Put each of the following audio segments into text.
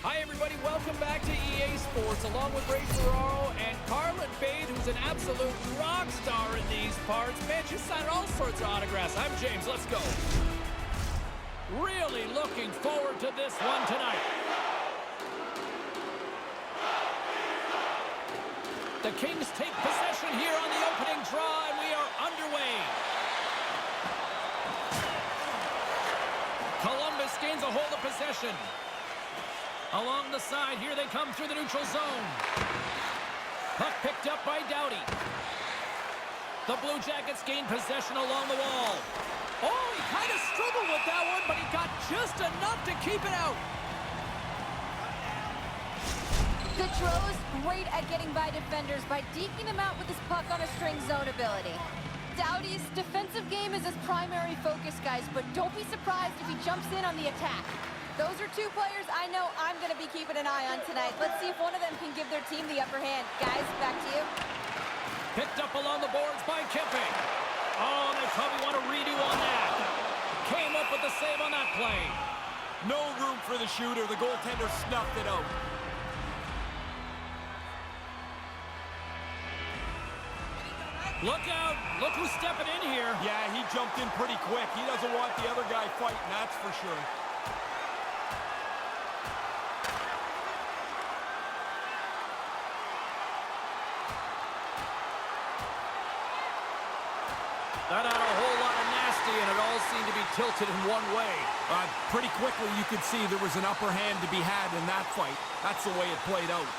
Hi, everybody. Welcome back to EA Sports, along with Ray Ferraro and Carlin Bade, who's an absolute rock star in these parts. Man, she's signed all sorts of autographs. I'm James. Let's go. Really looking forward to this one tonight. The Kings take possession here on the opening draw, and we are underway. Columbus gains a hold of possession. Along the side, here they come through the neutral zone. Puck picked up by Doughty. The Blue Jackets gain possession along the wall. Oh, he kind of struggled with that one, but he got just enough to keep it out. Gaudreau's great at getting by defenders by deking them out with his puck on a string zone ability. Doughty's defensive game is his primary focus, guys, but don't be surprised if he jumps in on the attack. Those are two players I know I'm going to be keeping an eye on tonight. Let's see if one of them can give their team the upper hand. Guys, back to you. Picked up along the boards by Kimping. Oh, they probably want to redo on that. Came up with the save on that play. No room for the shooter. The goaltender snuffed it out. Look out. Look who's stepping in here. Yeah, he jumped in pretty quick. He doesn't want the other guy fighting, that's for sure. That had a whole lot of nasty, and it all seemed to be tilted in one way. Pretty quickly, you could see there was an upper hand to be had in that fight. That's the way it played out.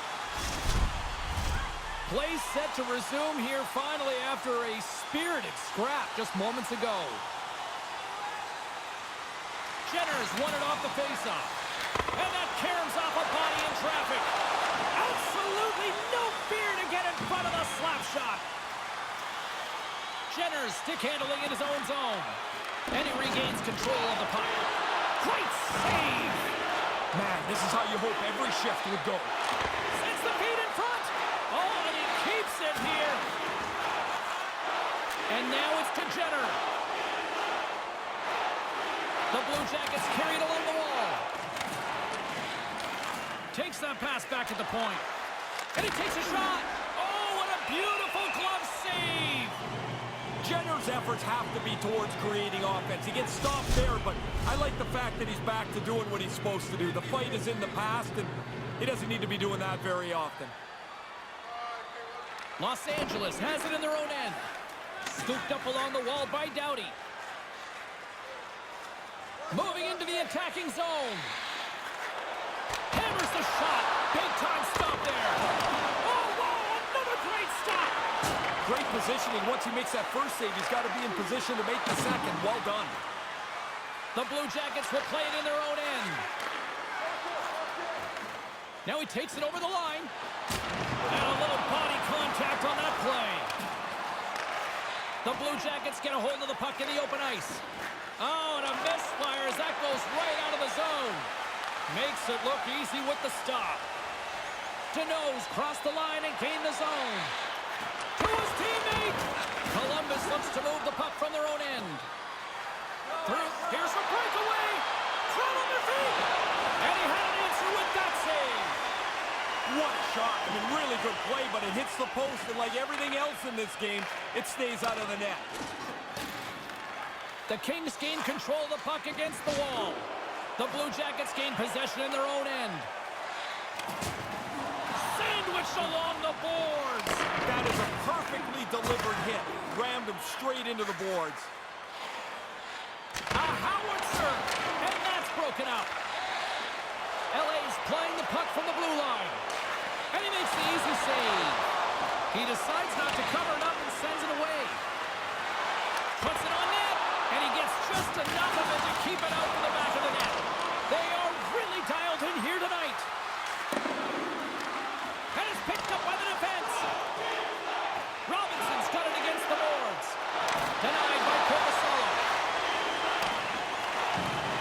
Play set to resume here finally after a spirited scrap just moments ago. Jenner's won it off the faceoff. And that caroms off a body in traffic. Absolutely no fear to get in front of the slap shot. Jenner's stick handling in his own zone. And he regains control of the puck. Great save! Man, this is how you hope every shift would go. Sends the feet in front. Oh, and he keeps it here. And now it's to Jenner. The Blue Jackets carry it along the wall. Takes that pass back at the point. And he takes a shot. Oh, what a beautiful glove save. Jenner's efforts have to be towards creating offense. He gets stopped there, but I like the fact that he's back to doing what he's supposed to do. The fight is in the past, and he doesn't need to be doing that very often. Los Angeles has it in their own end. Scooped up along the wall by Doughty. Moving into the attacking zone. Hammers the shot. Big time stop there. Oh, wow, another great stop. Great positioning. Once he makes that first save, he's got to be in position to make the second. Well done. The Blue Jackets will play it in their own end. Now he takes it over the line. And a little body contact on that play. The Blue Jackets get a hold of the puck in the open ice. Oh, and a misfire as that goes right out of the zone. Makes it look easy with the stop. Deneau's crossed the line and gained the zone. To his teammate. Columbus looks to move the puck from their own end. Through. Here's a breakaway. Crawl on their feet. And he had an answer with that save. What a shot. I mean, really good play, but it hits the post, and like everything else in this game, it stays out of the net. The Kings gain control of the puck against the wall. The Blue Jackets gain possession in their own end. Sandwiched along the boards. That is a perfectly delivered hit. Rammed him straight into the boards. A howitzer, and that's broken up. LA's playing the puck from the blue line. And he makes the easy save. He decides not to cover it up and sends it away. Puts it on net, and he gets just enough of it to keep it out from the back of the net. They are really dialed in here tonight. And it's picked up by the defense. Robinson's got it against the boards. Denied by Coruscant.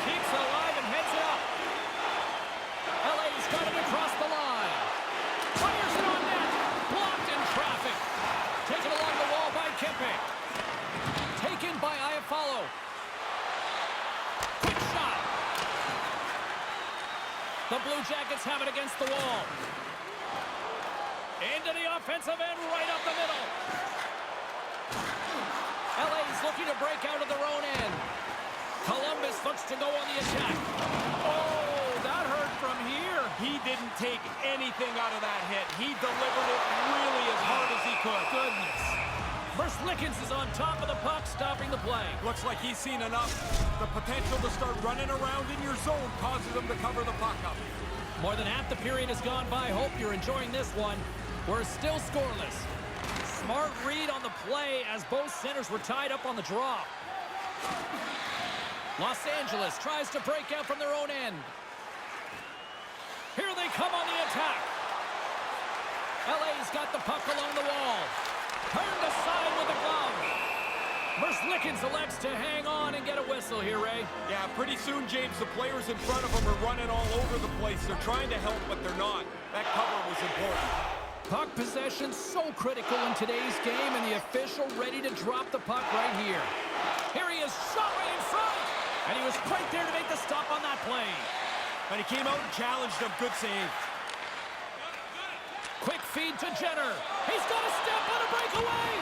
Keeps it alive and heads it up. LA's got it across the line. Fires it on net. Blocked in traffic. Taken along the wall by Kimping. Taken by Iafallo. Quick shot. The Blue Jackets have it against the wall. Into the offensive end, right up the middle. LA's looking to break out of their own end. Columbus looks to go on the attack. Oh, that hurt from here. He didn't take anything out of that hit. He delivered it really as hard as he could. Goodness. Lickens is on top of the puck, stopping the play. Looks like he's seen enough. The potential to start running around in your zone causes him to cover the puck up. More than half the period has gone by. Hope you're enjoying this one. We're still scoreless. Smart read on the play as both centers were tied up on the draw. Los Angeles tries to break out from their own end. Here they come on the attack. LA's got the puck along the wall. Turned aside with a glove. Lickens elects to hang on and get a whistle here, Ray. Yeah, pretty soon, James, the players in front of him are running all over the place. They're trying to help, but they're not. That cover was important. Puck possession so critical in today's game, and the official ready to drop the puck right here. Here he is, shot right in front, and he was right there to make the stop on that play. And he came out and challenged him. Good save. Quick feed to Jenner. He's got a step on a breakaway.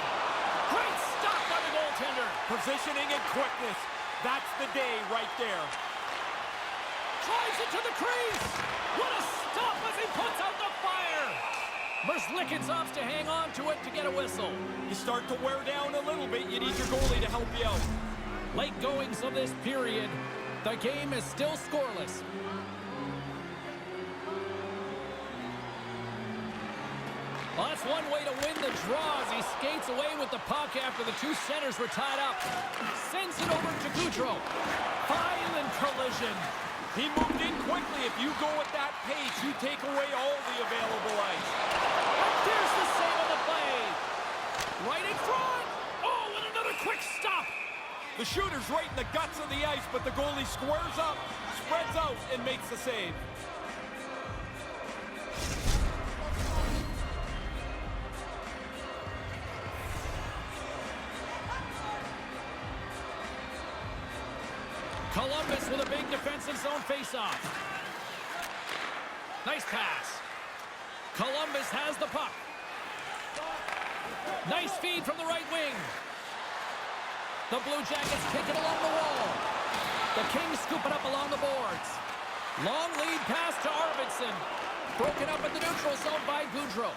Great stop by the goaltender. Positioning and quickness. That's the day right there. Drives it to the crease. What a stop as he puts out the fire. Lickens opts to hang on to it to get a whistle. You start to wear down a little bit. You need your goalie to help you out. Late goings of this period. The game is still scoreless. Well, that's one way to win the draw as he skates away with the puck after the two centers were tied up. Sends it over to Gaudreau. Violent collision. He moved in quickly. If you go at that pace, you take away all the available ice. And there's the save on the play. Right in front. Oh, and another quick stop. The shooter's right in the guts of the ice, but the goalie squares up, spreads out, and makes the save. Columbus with a big defensive zone faceoff. Nice pass. Columbus has the puck. Nice feed from the right wing. The Blue Jackets kick it along the wall. The Kings scoop it up along the boards. Long lead pass to Arvidsson. Broken up in the neutral zone by Gaudreau.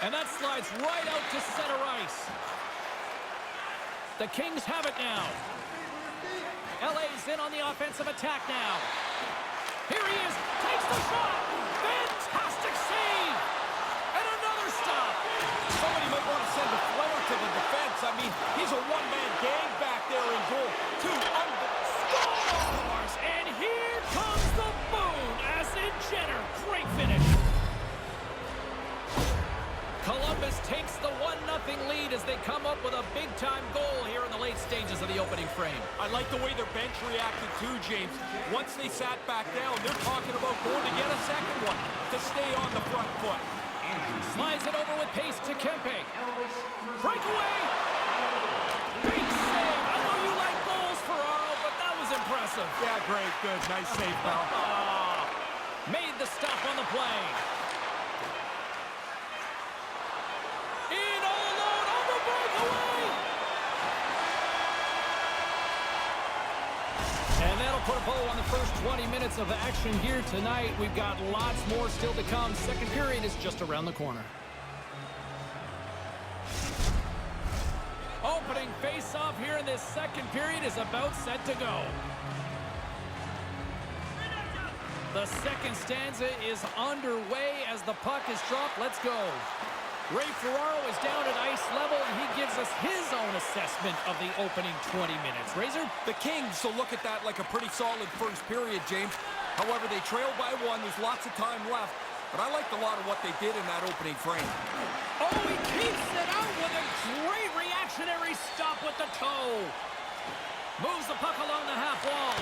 And that slides right out to center ice. The Kings have it now. LA's in on the offensive attack now. Here he is, takes the shot. Fantastic save. And another stop. Somebody might want to send a flare to the defense. I mean, he's a one-man gang back there in goal. Scores! And here comes the boom as in Jenner. Great finish. Columbus takes the 1-0 lead as they come up with a big-time goal here in the late stages of the opening frame. I like the way their bench reacted too, James. Once they sat back down, they're talking about going to get a second one to stay on the front foot. Slides it over with pace to Kempe. Breakaway! Big save! I know you like goals, Ferraro, but that was impressive. Yeah, great, good. Nice save, pal. Made the stop on the play. In all alone on the breakaway! And that'll put a bow on the first 20 minutes of action here tonight. We've got lots more still to come. Second period is just around the corner. Opening face-off here in this second period is about set to go. The second stanza is underway as the puck is dropped. Let's go. Ray Ferraro is down at ice level, and he gives us his own assessment of the opening 20 minutes. Razor? The Kings will look at that like a pretty solid first period, James. However, they trail by one. There's lots of time left. But I liked a lot of what they did in that opening frame. Oh, he keeps it out with a great reactionary stop with the toe. Moves the puck along the half wall.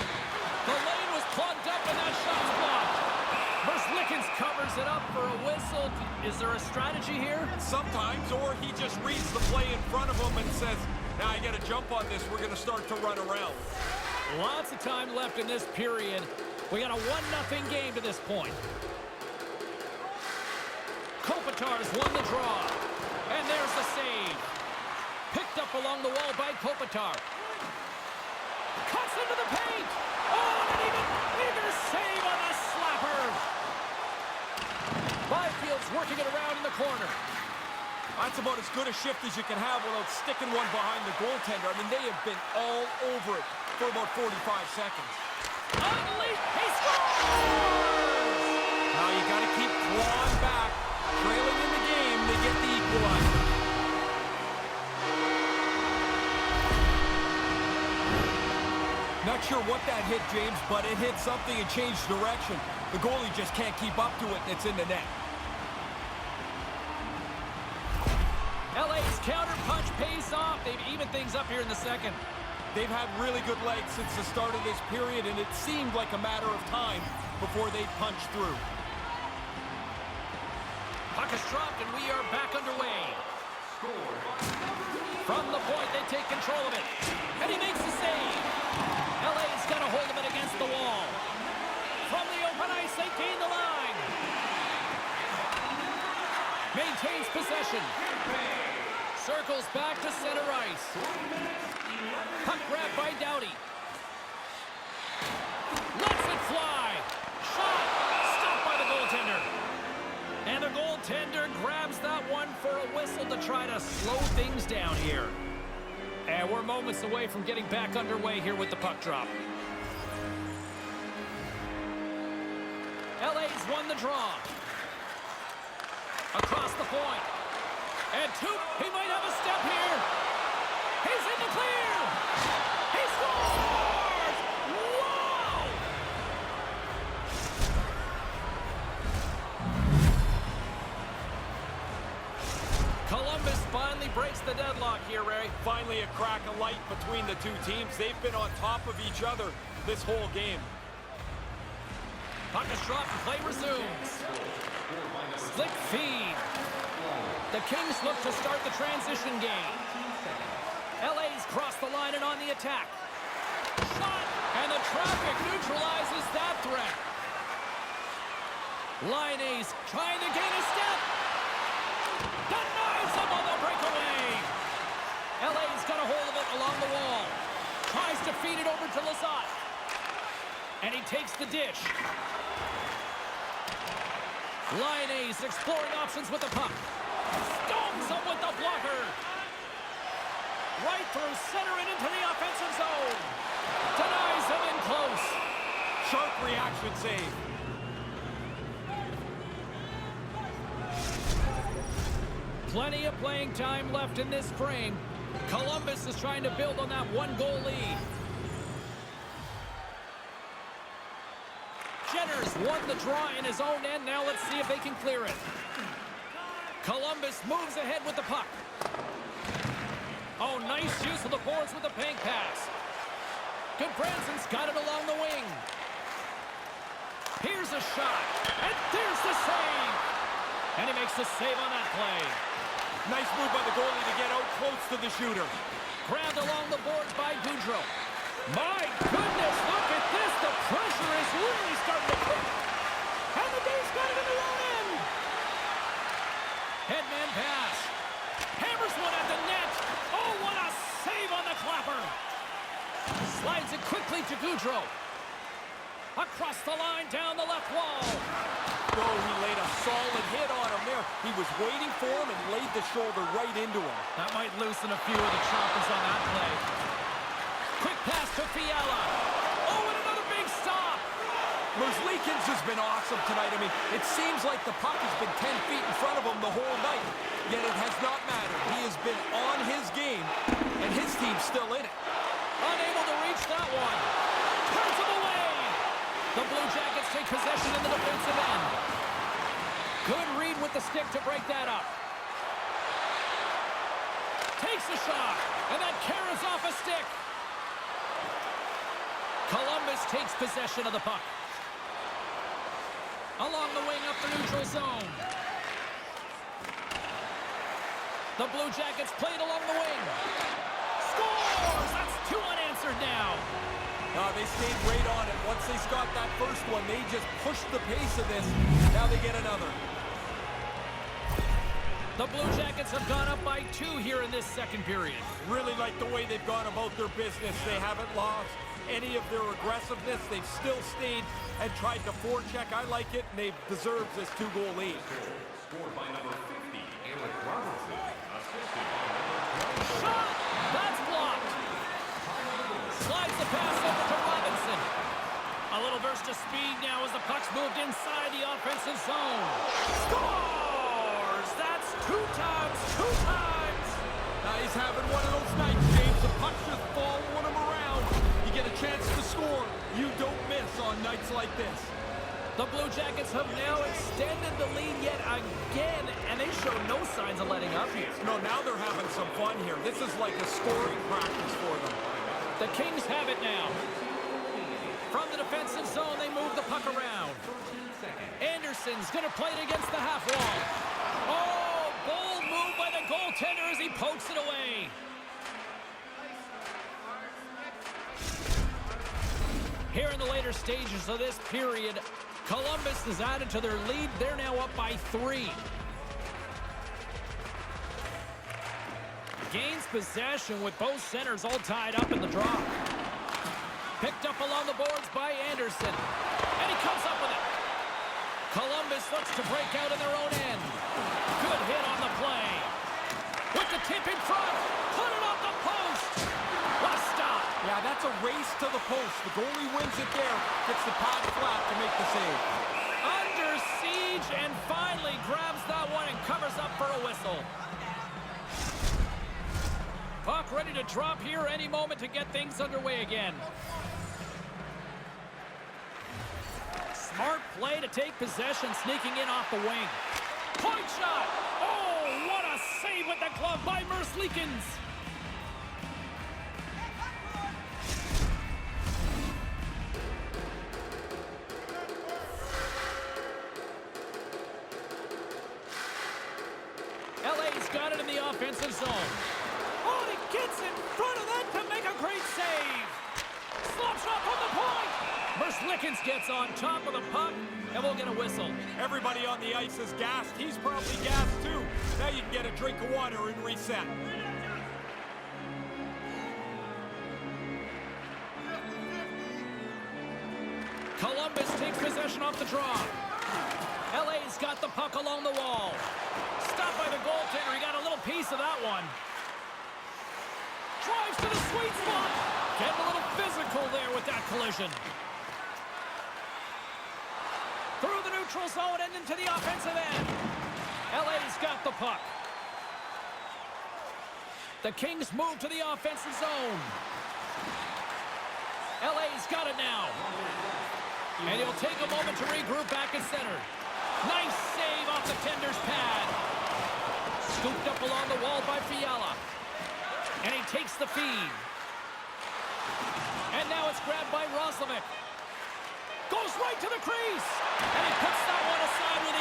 The lane was plugged up, and that shot's blocked. Lickens covers it up for a whistle. Is there a strategy here? Sometimes, or he just reads the play in front of him and says, now I got to jump on this. We're going to start to run around. Lots of time left in this period. We got a 1-0 game to this point. Kopitar's won the draw. And there's the save. Picked up along the wall by Kopitar. Cuts into the paint. Oh, and even save on the slapper. Byfield's working it around in the corner. That's about as good a shift as you can have without sticking one behind the goaltender. I mean, they have been all over it for about 45 seconds. Unleashed. He scores! Now you got to keep clawing back. Trailing in the game, they get the equalizer. Not sure what that hit, James, but it hit something and changed direction. The goalie just can't keep up to it, and it's in the net. LA's counter-punch pays off. They've evened things up here in the second. They've had really good legs since the start of this period, and it seemed like a matter of time before they punched through. Puck is dropped, and we are back underway. From the point, they take control of it. And he makes the save. LA's got a hold of it against the wall. From the open ice, they gain the line. Maintains possession. Circles back to center ice. Puck grab by Doughty. Lets it fly. Shot. Stopped by the goaltender. And the goaltender grabs that one for a whistle to try to slow things down here. And we're moments away from getting back underway here with the puck drop. LA's won the draw. Across the point. And he might have a step here. He's in the clear. He scores! Wow! Columbus finally breaks the deadlock here, Ray. Finally a crack of light between the two teams. They've been on top of each other this whole game. Puck is dropped and play resumes. Slick feed. The Kings look to start the transition game. LA's crossed the line and on the attack. Shot! And the traffic neutralizes that threat. Line A's trying to gain a step. Denies him on the breakaway. LA's got a hold of it along the wall. Tries to feed it over to Lazat. And he takes the dish. Line A's exploring options with the puck. Stones him with the blocker. Right through center and into the offensive zone. Denies him in close. Sharp reaction save. Plenty of playing time left in this frame. Columbus is trying to build on that one-goal lead. Jenner's won the draw in his own end. Now let's see if they can clear it. Columbus moves ahead with the puck. Oh, nice use of the boards with the bank pass. Goodbranson's got it along the wing. Here's a shot. And there's the save. And he makes the save on that play. Nice move by the goalie to get out close to the shooter. Grabbed along the boards by Goudreau. My goodness, look at this. The pressure is really starting to cook. And the Dave's got it in the own end. Headman pass. Hammers one at the net. Oh, what a save on the clapper. Slides it quickly to Goudreau. Across the line, down the left wall. Oh, he laid a solid hit on him there. He was waiting for him and laid the shoulder right into him. That might loosen a few of the choppers on that play. Quick pass to Fiala. Oh, and another big stop. Merzlikins has been awesome tonight. I mean, it seems like the puck has been 10 feet in front of him the whole night, yet it has not mattered. He has been on his game, and his team's still in it. Unable to reach that one. Turns him away. The Blue Jackets take possession in the defensive end. Good read with the stick to break that up. Takes a shot, and that carries off a stick. Columbus takes possession of the puck. Along the wing up the neutral zone. The Blue Jackets played along the wing. Scores! That's two unanswered now. they stayed right on it. Once they got that first one, they just pushed the pace of this. Now they get another. The Blue Jackets have gone up by 2 here in this second period. Really like the way they've gone about their business. They haven't lost any of their aggressiveness. They've still stayed and tried to forecheck. I like it, and they've deserved this 2-goal lead. Scored by number 50, Eric Robertson. Assisted by Shot! That's blocked. Slides the pass over to Robinson. A little burst of speed now as the puck's moved inside the offensive zone. Scores! That's 2 times, 2 times. Now he's having one of those nights, James. The puck's just following him around. You get a chance to score. You don't miss on nights like this. The Blue Jackets have now extended the lead yet again, and they show no signs of letting up here. No, now they're having some fun here. This is like a scoring practice for them. The Kings have it now. From the defensive zone, they move the puck around. Anderson's going to play it against the half wall. Oh, bold move by the goaltender as he pokes it away. Here in the later stages of this period, Columbus has added to their lead. They're now up by 3. Gains possession with both centers all tied up in the draw. Picked up along the boards by Anderson. And he comes up with it. Columbus looks to break out in their own end. Good hit on the play. With the tip in front. Put it off the post. What a stop. Yeah, that's a race to the post. The goalie wins it there. Gets the pad flat to make the save. Under siege and finally grabs that one and covers up for a whistle. Puck ready to drop here any moment to get things underway again. Smart play to take possession, sneaking in off the wing. Point shot! Oh, what a save with the glove by Merzlikins! LA's got it in the offensive zone. Oh, he gets in front of that to make a great save. Slop shot from the point. Merzlikins gets on top of the puck, and we'll get a whistle. Everybody on the ice is gassed. He's probably gassed too. Now you can get a drink of water and reset. Columbus takes possession off the draw. LA's got the puck along the wall. Stopped by the goaltender. He got a little piece of that one. Drives to the sweet spot. Getting a little physical there with that collision. Through the neutral zone and into the offensive end. LA's got the puck. The Kings move to the offensive zone. LA's got it now. And he'll take a moment to regroup back at center. Nice save off the tender's pad. Scooped up along the wall by Fiala. And he takes the feed. And now it's grabbed by Roslovic. Goes right to the crease. And he puts that one aside with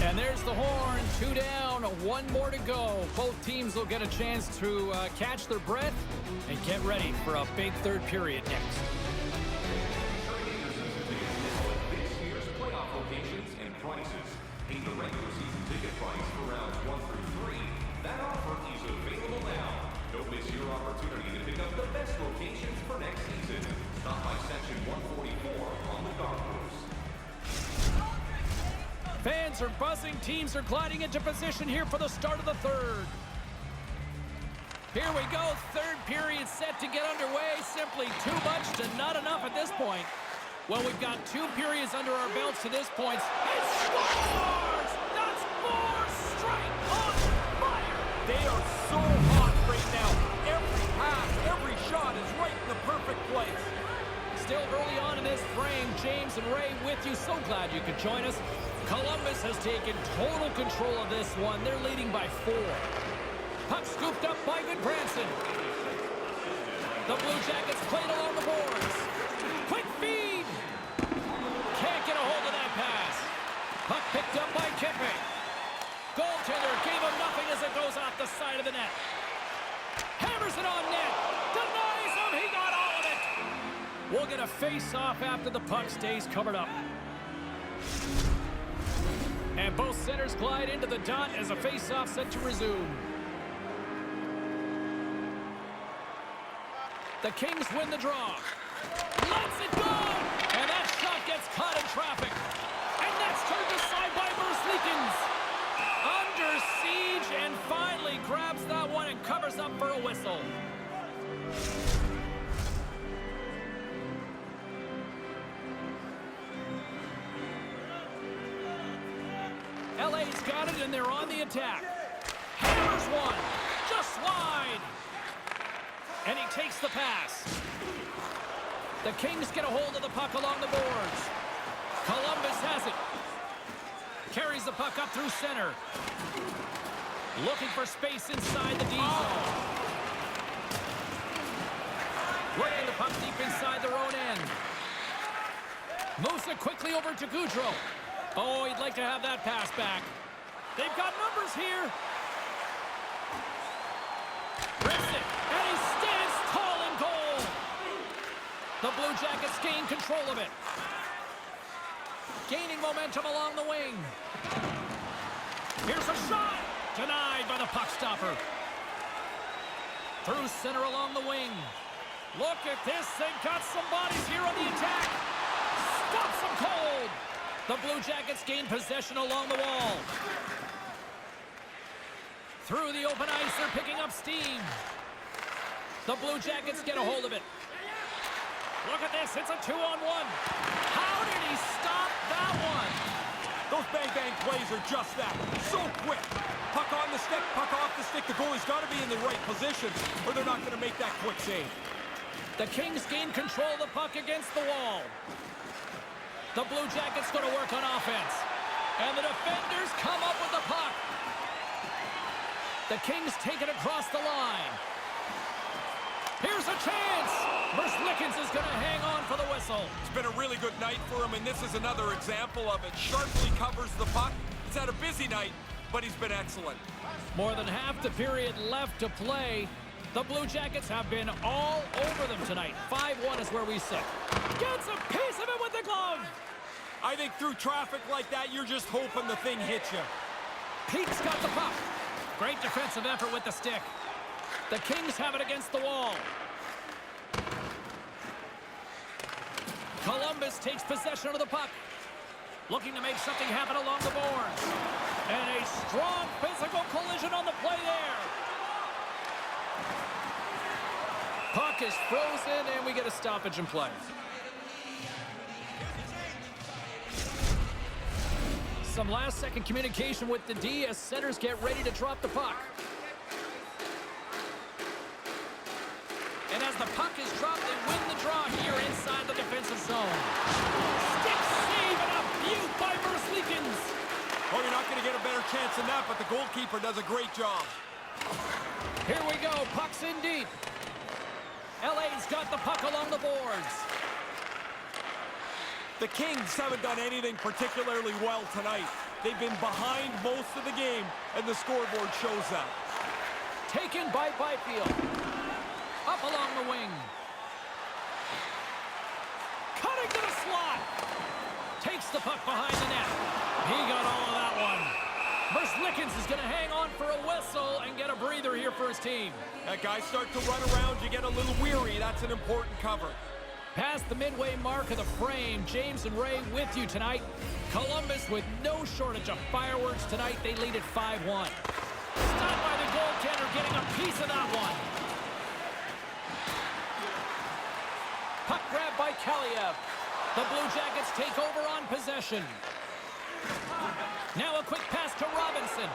ease. And there's the horn. 2 down, 1 more to go. Both teams will get a chance to catch their breath and get ready for a big third period next. this year's playoff locations and prices. Pay the regular season ticket price for rounds 1 through 3. That offer is available now. Don't miss your opportunity to pick up the best locations for next season. Stop by section 144 on the Dark Horse. Fans are buzzing. Teams are gliding into position here for the start of the third. Here we go. Third period set to get underway. Simply too much to not enough at this point. Well, we've got 2 periods under our belts to this point. It scores! That's 4 straight on fire! They are so hot right now. Every pass, every shot is right in the perfect place. Still early on in this frame, James and Ray with you. So glad you could join us. Columbus has taken total control of this one. They're leading by 4. Puck scooped up by Goodbranson. The Blue Jackets played along the boards. Quick feed. Can't get a hold of that pass. Puck picked up by Kipping. Goaltender gave him nothing as it goes off the side of the net. Hammers it on net. Denies him. He got all of it. We'll get a face-off after the puck stays covered up. And both centers glide into the dot as a face-off set to resume. The Kings win the draw. Lets it go! And that shot gets caught in traffic. And that's turned aside by Vs Lak. Under siege and finally grabs that one and covers up for a whistle. LA's got it and they're on the attack. Hammers one, just wide. And he takes the pass. The Kings get a hold of the puck along the boards. Columbus has it. Carries the puck up through center. Looking for space inside the D zone. Working the puck deep inside their own end. Moves it quickly over to Gaudreau. Oh, he'd like to have that pass back. They've got numbers here. Rips it, and he stands tall in goal. The Blue Jackets gain control of it. Gaining momentum along the wing. Here's a shot. Denied by the puck stopper. Through center along the wing. Look at this. They've got some bodies here on the attack. Stops them cold. The Blue Jackets gain possession along the wall. Through the open ice, they're picking up steam. The Blue Jackets get a hold of it. Look at this, it's a 2-on-1. How did he stop that one? Those bang-bang plays are just that. So quick. Puck on the stick, puck off the stick. The goalie's got to be in the right position or they're not going to make that quick save. The Kings gain control of the puck against the wall. The Blue Jackets go to work on offense. And the defenders come up with the puck. The Kings take it across the line. Here's a chance. Vs Lak is going to hang on for the whistle. It's been a really good night for him, and this is another example of it. Sharply covers the puck. He's had a busy night, but he's been excellent. More than half the period left to play. The Blue Jackets have been all over them tonight. 5-1 is where we sit. Gets a piece of it with the glove. I think through traffic like that, you're just hoping the thing hits you. Pete's got the puck. Great defensive effort with the stick. The Kings have it against the wall. Columbus takes possession of the puck. Looking to make something happen along the boards. And a strong physical collision on the play there. Puck is frozen and we get a stoppage in play. Some last-second communication with the D as centers get ready to drop the puck. And as the puck is dropped, they win the draw here inside the defensive zone. Stick save and a beaut by Vs Lak. Oh, you're not going to get a better chance than that, but the goalkeeper does a great job. Here we go, puck's in deep. LA's got the puck along the boards. The Kings haven't done anything particularly well tonight. They've been behind most of the game, and the scoreboard shows that. Taken by Byfield. Up along the wing. Cutting to the slot. Takes the puck behind the net. He got all of that one. Vs Lak is going to hang on for a whistle and get a breather here for his team. That guys start to run around, you get a little weary. That's an important cover. Past the midway mark of the frame, James and Ray with you tonight. Columbus with no shortage of fireworks tonight. They lead at 5-1. Stopped by the goaltender, getting a piece of that one. Puck grab by Kaliev. The Blue Jackets take over on possession. Now a quick pass to Robinson.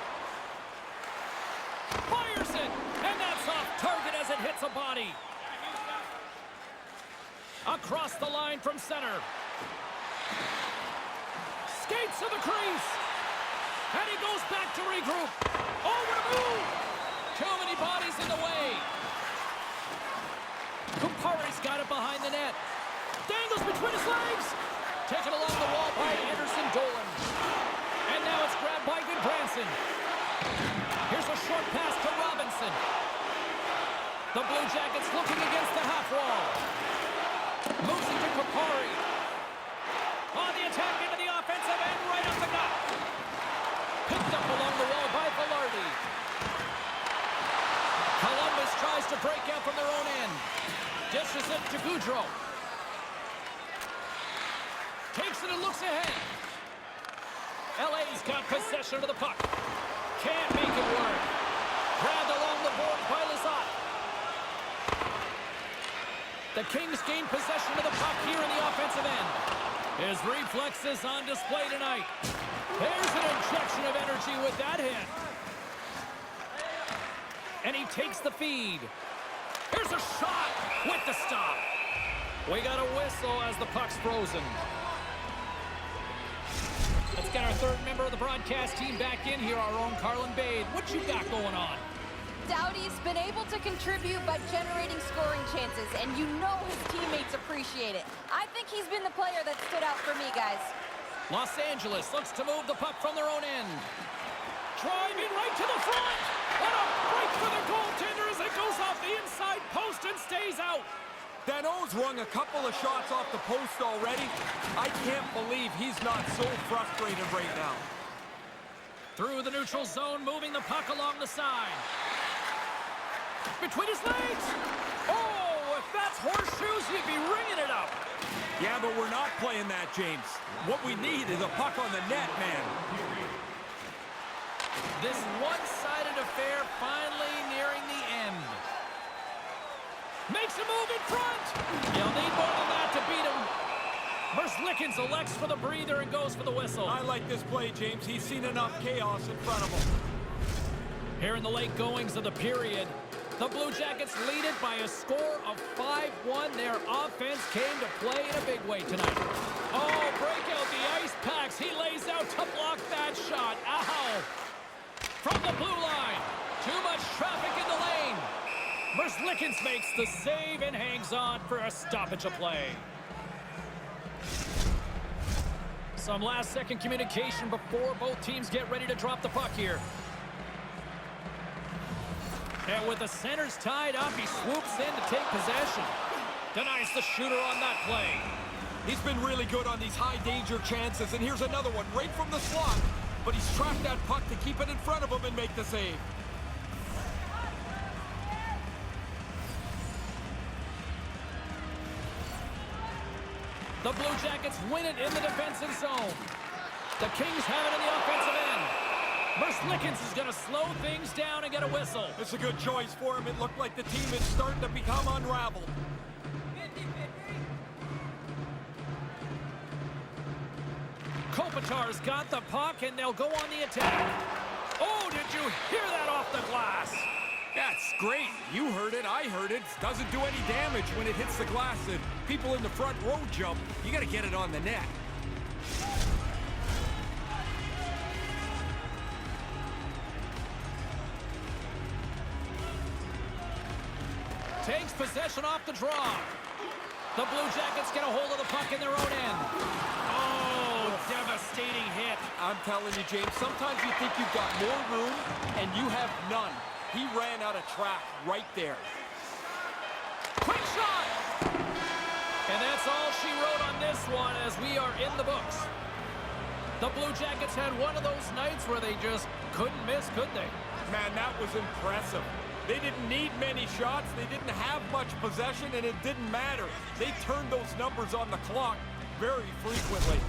Fires it, and that's off target as it hits a body. Across the line from center. Skates to the crease. And he goes back to regroup. Over the move. Too many bodies in the way. Kupari's got it behind the net. Dangles between his legs. Taken along the wall by Anderson Dolan. And now it's grabbed by Goodbranson. Here's a short pass to Robinson. The Blue Jackets looking against the half wall. Moves it to Kapari. On the attack into the offensive end, right up the gut. Picked up along the wall by Velarde. Columbus tries to break out from their own end. Dishes it to Gaudreau. Takes it and looks ahead. LA's got possession of the puck. Can't make it work. Grabbed along the board by Lizotte. The Kings gain possession of the puck here in the offensive end. His reflexes on display tonight. There's an injection of energy with that hit. And he takes the feed. Here's a shot with the stop. We got a whistle as the puck's frozen. Let's get our third member of the broadcast team back in here, our own Carlin Bade. What you got going on? Doughty's been able to contribute by generating scoring chances, and you know his teammates appreciate it. I think he's been the player that stood out for me, guys. Los Angeles looks to move the puck from their own end. Driving right to the front. What a break for the goaltender as it goes off the inside post and stays out. Danault's rung a couple of shots off the post already. I can't believe he's not so frustrated right now. Through the neutral zone, moving the puck along the side. Between his legs. Oh, if that's horseshoes, he'd be ringing it up. Yeah, but we're not playing that, James. What we need is a puck on the net, man. This one-sided affair finally nearing the end. Makes a move in front. You'll need more than that to beat him. Merzlikins elects for the breather and goes for the whistle. I like this play, James. He's seen enough chaos in front of him. Here in the late goings of the period, the Blue Jackets lead it by a score of 5-1. Their offense came to play in a big way tonight. Oh, break out the ice packs. He lays out to block that shot. Ow! From the blue line. Too much traffic in the lane. Merzlikins makes the save and hangs on for a stoppage of play. Some last-second communication before both teams get ready to drop the puck here. And with the centers tied up, he swoops in to take possession. Denies the shooter on that play. He's been really good on these high-danger chances, and here's another one right from the slot. But he's tracked that puck to keep it in front of him and make the save. The Blue Jackets win it in the defensive zone. The Kings have it in the offensive end. Merzlikins is going to slow things down and get a whistle. It's a good choice for him. It looked like the team is starting to become unraveled. Kopitar's got the puck, and they'll go on the attack. Oh, did you hear that off the glass? That's great. You heard it. I heard it. Doesn't do any damage when it hits the glass and people in the front row jump. You got to get it on the net. Takes possession off the draw. The Blue Jackets get a hold of the puck in their own end. Oh, devastating hit. I'm telling you, James, sometimes you think you've got more room, and you have none. He ran out of track right there. Quick shot! And that's all she wrote on this one as we are in the books. The Blue Jackets had one of those nights where they just couldn't miss, could they? Man, that was impressive. They didn't need many shots. They didn't have much possession, and it didn't matter. They turned those numbers on the clock very frequently.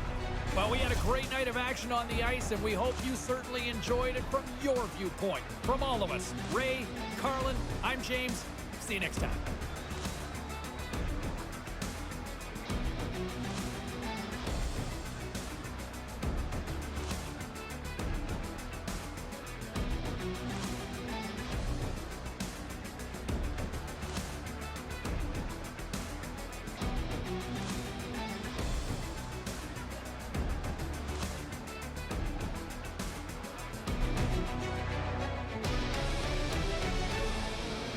Well, we had a great night of action on the ice, and we hope you certainly enjoyed it from your viewpoint. From all of us, Ray, Carlin, I'm James. See you next time.